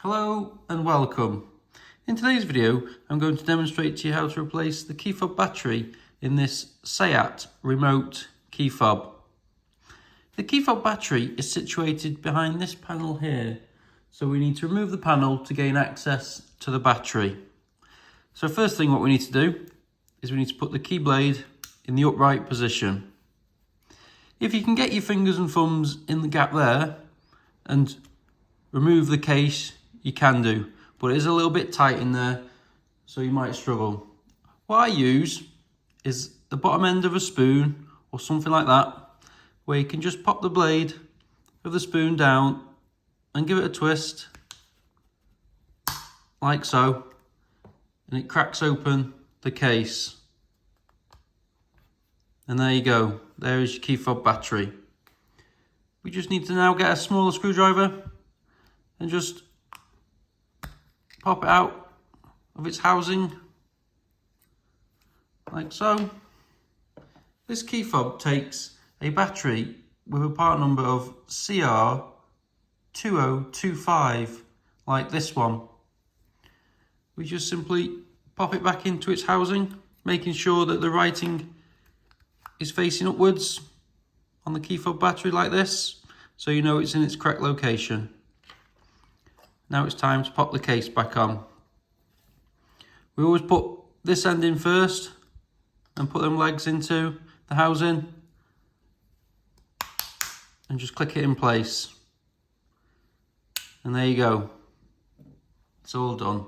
Hello and welcome. In today's video I'm going to demonstrate to you how to replace the key fob battery in this SEAT remote key fob. The key fob battery is situated behind this panel here, so we need to remove the panel to gain access to the battery. So first thing what we need to do is we need to put the key blade in the upright position. If you can get your fingers and thumbs in the gap there and remove the case, you can do, but it is a little bit tight in there, so you might struggle. What I use is the bottom end of a spoon or something like that, where you can just pop the blade of the spoon down and give it a twist, like so, and it cracks open the case. And there you go, there is your key fob battery. We just need to now get a smaller screwdriver and just pop it out of its housing, like so. This key fob takes a battery with a part number of CR2025, like this one. We just simply pop it back into its housing, making sure that the writing is facing upwards on the key fob battery like this, so you know it's in its correct location. Now it's time to pop the case back on. We always put this end in first and put them legs into the housing and just click it in place. And there you go. It's all done.